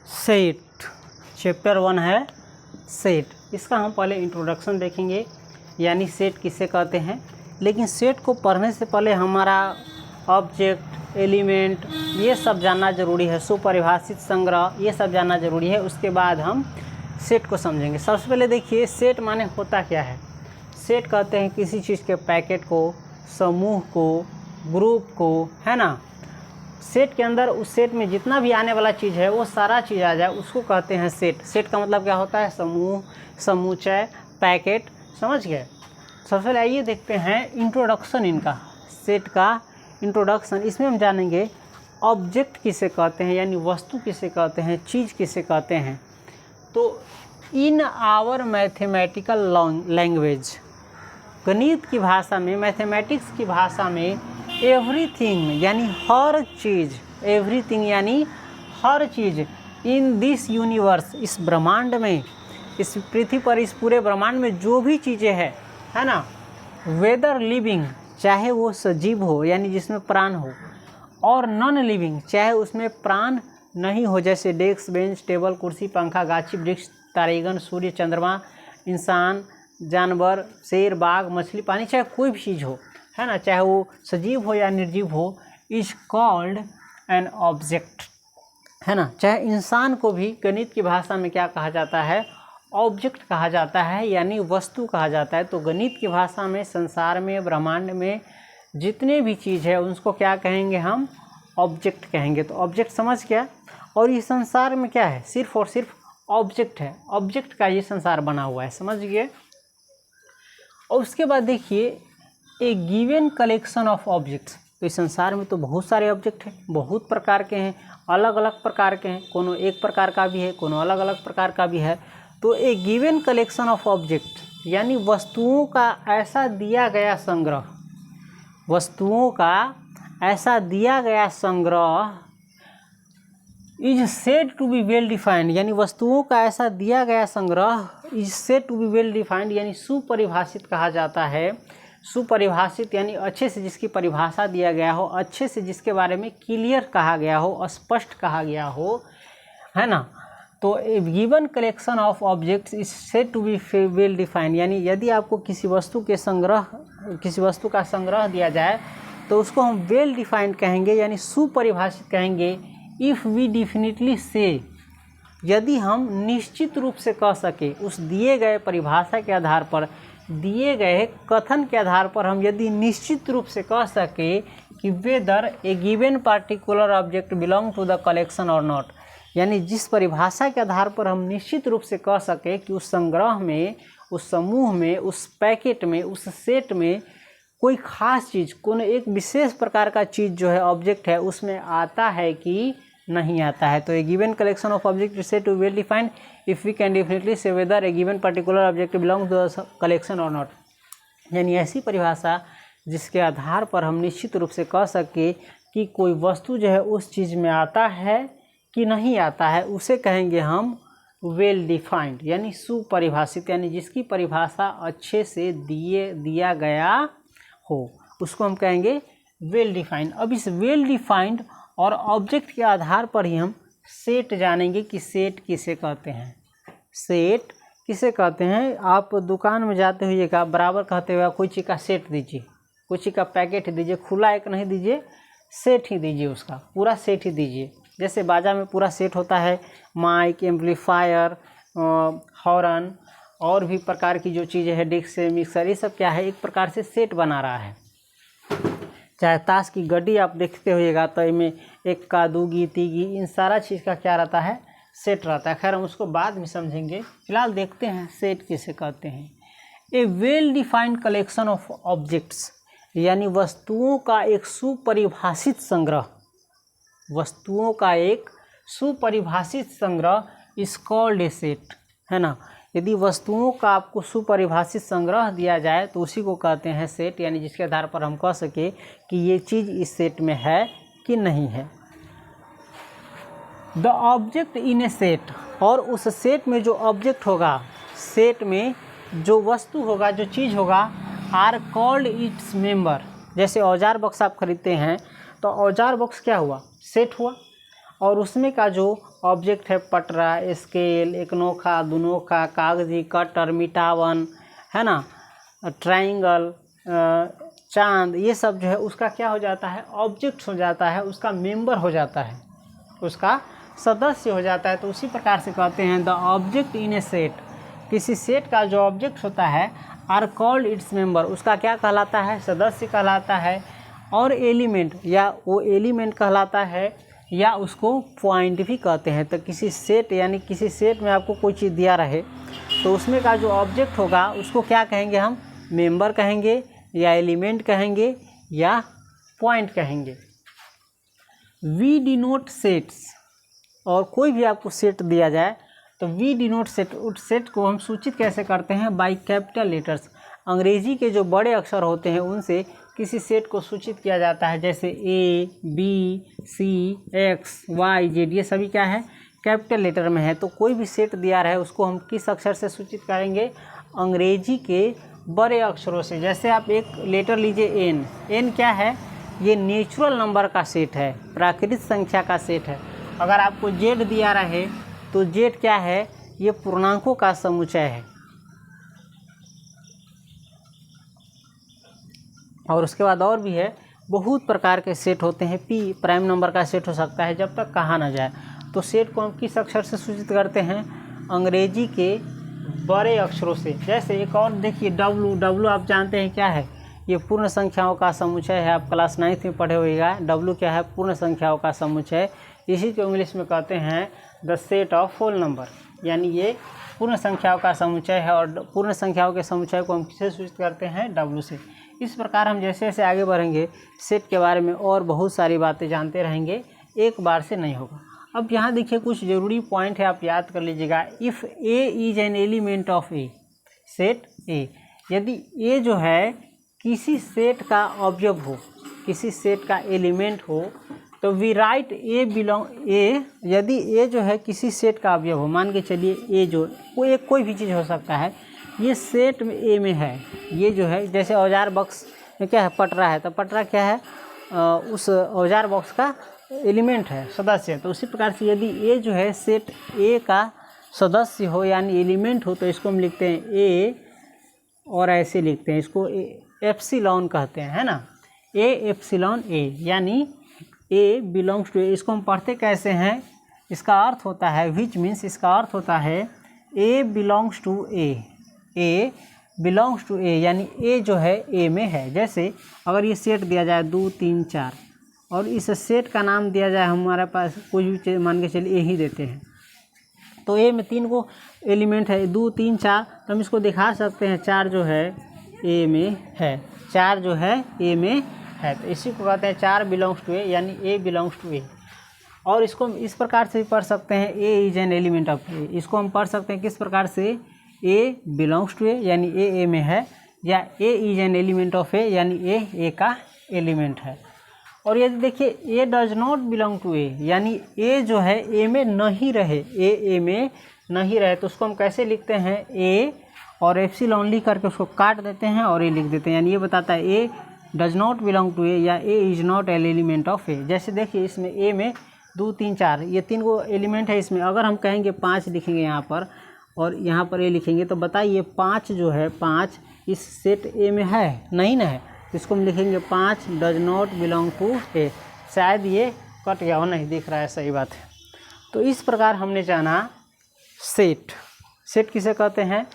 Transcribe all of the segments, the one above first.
Set, chapter 1 है set. इसका हम पहले इंट्रोडक्शन देखेंगे, यानी सेट किसे कहते हैं। लेकिन सेट को पढ़ने से पहले हमारा ऑब्जेक्ट, एलिमेंट ये सब जानना ज़रूरी है, सुपरिभाषित, संग्रह ये सब जानना ज़रूरी है। उसके बाद हम सेट को समझेंगे। सबसे पहले देखिए सेट माने होता क्या है। सेट कहते हैं किसी चीज़ के पैकेट को, समूह को, ग्रुप को, है ना। सेट के अंदर उस सेट में जितना भी आने वाला चीज़ है वो सारा चीज़ आ जाए, उसको कहते हैं सेट। सेट का मतलब क्या होता है? समूह, समुच्चय, पैकेट, समझ गए। सबसे पहले आइए देखते हैं इंट्रोडक्शन इनका, सेट का इंट्रोडक्शन। इसमें हम जानेंगे ऑब्जेक्ट किसे कहते हैं, यानी वस्तु किसे कहते हैं, चीज़ किसे कहते हैं। तो इन आवर मैथमेटिकल लैंग्वेज, गणित की भाषा में, मैथमेटिक्स की भाषा में, एवरीथिंग यानी हर चीज़, एवरीथिंग यानी हर चीज़, इन दिस यूनिवर्स, इस ब्रह्मांड में, इस पृथ्वी पर, इस पूरे ब्रह्मांड में जो भी चीज़ें हैं, है ना, वेदर लिविंग, चाहे वो सजीव हो यानी जिसमें प्राण हो, और नॉन लिविंग, चाहे उसमें प्राण नहीं हो, जैसे डेस्क, बेंच, टेबल, कुर्सी, पंखा, गाछी, वृक्ष, तारेगन, सूर्य, चंद्रमा, इंसान, जानवर, शेर, बाघ, मछली, पानी, चाहे कोई भी चीज़ हो, है ना, चाहे वो सजीव हो या निर्जीव हो, इज कॉल्ड एन ऑब्जेक्ट, है ना। चाहे इंसान को भी गणित की भाषा में क्या कहा जाता है? ऑब्जेक्ट कहा जाता है, यानी वस्तु कहा जाता है। तो गणित की भाषा में संसार में, ब्रह्मांड में जितने भी चीज़ है उसको क्या कहेंगे हम? ऑब्जेक्ट कहेंगे। तो ऑब्जेक्ट समझ गया। और ये संसार में क्या है? सिर्फ और सिर्फ ऑब्जेक्ट है, ऑब्जेक्ट का ये संसार बना हुआ है, समझ गए। और उसके बाद देखिए ए गिवन कलेक्शन ऑफ ऑब्जेक्ट्स। तो इस संसार में तो बहुत सारे ऑब्जेक्ट हैं, बहुत प्रकार के हैं, अलग अलग प्रकार के हैं, कोनो एक प्रकार का भी है, कोनो अलग अलग प्रकार का भी है। तो a given collection of object यानी वस्तुओं का ऐसा दिया गया संग्रह, वस्तुओं का ऐसा दिया गया संग्रह is said to be well defined, यानी वस्तुओं का ऐसा दिया गया संग्रह is said to be well defined, यानी सुपरिभाषित कहा जाता है। सुपरिभाषित यानी अच्छे से जिसकी परिभाषा दिया गया हो, अच्छे से जिसके बारे में क्लियर कहा गया हो, स्पष्ट कहा गया हो, है ना। तो a given collection of objects is said to be well defined, यानी यदि आपको किसी वस्तु का संग्रह दिया जाए तो उसको हम वेल डिफाइंड कहेंगे, यानी सुपरिभाषित कहेंगे। इफ़ वी डिफिनिटली से, यदि हम निश्चित रूप से कह सके, उस दिए गए परिभाषा के आधार पर, दिए गए कथन के आधार पर हम यदि निश्चित रूप से कह सके कि whether a given particular object belong to the collection और नॉट, यानी जिस परिभाषा के आधार पर हम निश्चित रूप से कह सके कि उस संग्रह में, उस समूह में, उस पैकेट में, उस सेट में कोई खास चीज़, कोई एक विशेष प्रकार का चीज़ जो है ऑब्जेक्ट है उसमें आता है कि नहीं आता है। तो a given collection of object is said to well defined if we can definitely say whether a given particular object belong to the collection और नॉट, यानी ऐसी परिभाषा जिसके आधार पर हम निश्चित रूप से कह सके कि कोई वस्तु जो है उस चीज़ में आता है कि नहीं आता है, उसे कहेंगे हम वेल डिफाइंड, यानी सुपरिभाषित, यानी जिसकी परिभाषा अच्छे से दिया गया हो, उसको हम कहेंगे वेल डिफाइंड। अब इस वेल डिफाइंड और ऑब्जेक्ट के आधार पर ही हम सेट जानेंगे कि सेट किसे कहते हैं। सेट किसे कहते हैं? आप दुकान में जाते हुए बराबर कहते हुए कोई चीज़ का सेट दीजिए, कोई चीज़ का पैकेट दीजिए, खुला एक नहीं दीजिए, सेट ही दीजिए, उसका पूरा सेट ही दीजिए। जैसे बाजा में पूरा सेट होता है, माइक, एम्पलीफायर, हॉर्न और भी प्रकार की जो चीज़ें हैं, डिस्क, मिक्सर, ये सब क्या है? एक प्रकार से सेट बना रहा है। चाहे ताश की गड्डी आप देखते होइएगा तो इनमें एक्का, दूगी, तीगी, इन सारा चीज़ का क्या रहता है? सेट रहता है। खैर हम उसको बाद में समझेंगे, फिलहाल देखते हैं सेट किसे कहते हैं। A well defined collection of objects, यानी वस्तुओं का एक सुपरिभाषित संग्रह, वस्तुओं का एक सुपरिभाषित संग्रह इज कॉल्ड ए सेट, है ना। यदि वस्तुओं का आपको सुपरिभाषित संग्रह दिया जाए तो उसी को कहते हैं सेट, यानी जिसके आधार पर हम कह सके कि ये चीज़ इस सेट में है कि नहीं है। The object in A set, और उस सेट में जो ऑब्जेक्ट होगा, सेट में जो वस्तु होगा, जो चीज़ होगा, आर कॉल्ड इट्स मेंबर। जैसे औजार बॉक्स आप खरीदते हैं तो औजार बॉक्स क्या हुआ? सेट हुआ। और उसमें का जो ऑब्जेक्ट है पटरा, स्केल, एक नोखा, दुनोखा, कागजी, कटर, मिटावन, है ना, ट्राइंगल, चांद, ये सब जो है उसका क्या हो जाता है, ऑब्जेक्ट हो जाता है, उसका मेंबर हो जाता है, उसका सदस्य हो जाता है। तो उसी प्रकार से कहते हैं the object in A set, किसी सेट का जो ऑब्जेक्ट होता है आर कॉल्ड इट्स मेंबर, उसका क्या कहलाता है, सदस्य कहलाता है। और एलिमेंट, या वो एलिमेंट कहलाता है, या उसको पॉइंट भी कहते हैं। तो किसी सेट, यानी किसी सेट में आपको कोई चीज़ दिया रहे तो उसमें का जो ऑब्जेक्ट होगा उसको क्या कहेंगे हम, मेंबर कहेंगे, या एलिमेंट कहेंगे, या पॉइंट कहेंगे। वी डिनोट सेट्स, और कोई भी आपको सेट दिया जाए तो वी डिनोट सेट, उस सेट को हम सूचित कैसे करते हैं, बाय कैपिटल लेटर्स। अंग्रेजी के जो बड़े अक्षर होते हैं उनसे किसी सेट को सूचित किया जाता है, जैसे ए, बी, सी, एक्स, वाई, जेड, ये सभी क्या है, कैपिटल लेटर में है। तो कोई भी सेट दिया रहे उसको हम किस अक्षर से सूचित करेंगे, अंग्रेजी के बड़े अक्षरों से। जैसे आप एक लेटर लीजिए एन, एन क्या है, ये नेचुरल नंबर का सेट है, प्राकृतिक संख्या का सेट है। अगर आपको जेड दिया रहे तो जेड क्या है, ये पूर्णांकों का समुच्चय है। और उसके बाद और भी है, बहुत प्रकार के सेट होते हैं। पी प्राइम नंबर का सेट हो सकता है जब तक कहा ना जाए। तो सेट को हम किस अक्षर से सूचित करते हैं, अंग्रेजी के बड़े अक्षरों से। जैसे एक और देखिए डब्लू, डब्लू आप जानते हैं क्या है, ये पूर्ण संख्याओं का समुच्चय है। आप क्लास 9th में पढ़े होइएगा, डब्लू क्या है, पूर्ण संख्याओं का समुच्चय। इसी को इंग्लिश में कहते हैं the set of whole number, यानी ये पूर्ण संख्याओं का समुच्चय है। और पूर्ण संख्याओं के समुच्चय को हम किससे सूचित करते हैं, डब्लू से। इस प्रकार हम जैसे जैसे आगे बढ़ेंगे सेट के बारे में और बहुत सारी बातें जानते रहेंगे, एक बार से नहीं होगा। अब यहाँ देखिए कुछ ज़रूरी पॉइंट है, आप याद कर लीजिएगा। If A is an element of A, set ए, यदि ए जो है किसी सेट का ऑब्जेक्ट हो, किसी सेट का एलिमेंट हो, तो वी राइट ए बिलोंग ए, यदि ए जो है किसी सेट का ऑब्जेक्ट हो, मान के चलिए ए जो कोई भी चीज़ हो सकता है, ये सेट में ए में है, ये जो है जैसे औजार बॉक्स में क्या है, पटरा है, तो पटरा क्या है, उस औजार बॉक्स का एलिमेंट है, सदस्य। तो उसी प्रकार से यदि ए जो है सेट ए का सदस्य हो यानी एलिमेंट हो, तो इसको हम लिखते हैं ए, और ऐसे लिखते हैं इसको एप्सिलॉन कहते हैं, है ना, ए एप्सिलॉन ए, यानी ए बिलोंग्स टू ए। इसको हम पढ़ते कैसे हैं, इसका अर्थ होता है विच मीन्स, इसका अर्थ होता है A belongs to A, A belongs to A, यानी ए जो है ए में है। जैसे अगर ये सेट दिया जाए 2 3 4, और इस सेट का नाम दिया जाए, हमारे पास कोई भी चीज़ मान के चलिए ए ही देते हैं, तो ए में 3 को एलिमेंट है, 2 3 4, तो हम इसको दिखा सकते हैं 4 जो है ए में है, 4 जो है ए में है। तो इसी को कहते हैं 4 बिलोंग्स टू ए, यानी ए बिलोंग्स टू ए। और इसको हम इस प्रकार से भी पढ़ सकते हैं, ए इज एन एलिमेंट ऑफ ए। इसको हम पढ़ सकते हैं किस प्रकार से, ए बिलोंग्स टू ए, यानी ए में है, या A is an element of ए, यानी ए का एलिमेंट है। और यदि देखिए ए does not belong to A, यानी ए जो है ए में नहीं रहे, ए में नहीं रहे, तो उसको हम कैसे लिखते हैं, ए और एप्सिलॉन लिख करके उसको काट देते हैं और ए लिख देते हैं, यानी ये बताता है A does not belong to A, या A is not an element of A. जैसे देखिए इसमें ए में 2 3 4 ये 3 को एलिमेंट है इसमें। अगर हम कहेंगे 5 लिखेंगे यहाँ पर, और यहाँ पर ए लिखेंगे, तो बताइए 5 जो है, 5 इस सेट ए में है नहीं ना है, तो इसको हम लिखेंगे 5 डज नॉट बिलोंग टू ए। शायद ये कट गया हो, नहीं दिख रहा है, सही बात है। तो इस प्रकार हमने जाना सेट। सेट किसे कहते हैं,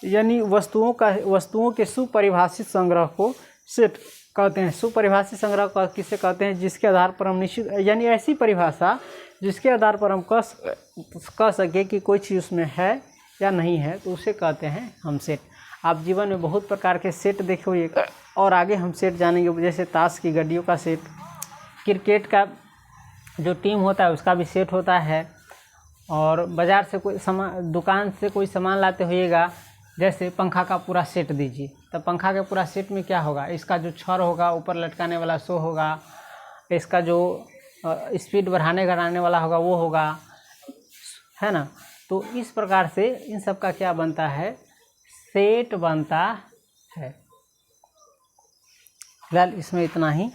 यानी वस्तुओं के सुपरिभाषित संग्रह को सेट कहते हैं। सुपरिभाषित संग्रह किसे कहते हैं, जिसके आधार पर हम निश्चित, यानी ऐसी परिभाषा जिसके आधार पर हम कह सके कि कोई चीज़ उसमें है या नहीं है, तो उसे कहते हैं हम सेट। आप जीवन में बहुत प्रकार के सेट देखे हुए, और आगे हम सेट जानेंगे, जैसे ताश की गड्डियों का सेट, क्रिकेट का जो टीम होता है उसका भी सेट होता है। और बाज़ार से कोई सामान, दुकान से कोई सामान लाते होइएगा, जैसे पंखा का पूरा सेट दीजिए, तो पंखा के पूरा सेट में क्या होगा, इसका जो छड़ होगा, ऊपर लटकाने वाला सो होगा, इसका जो स्पीड बढ़ाने घटाने वाला होगा वो होगा, है ना। तो इस प्रकार से इन सब का क्या बनता है, सेट बनता है। फिलहाल इसमें इतना ही।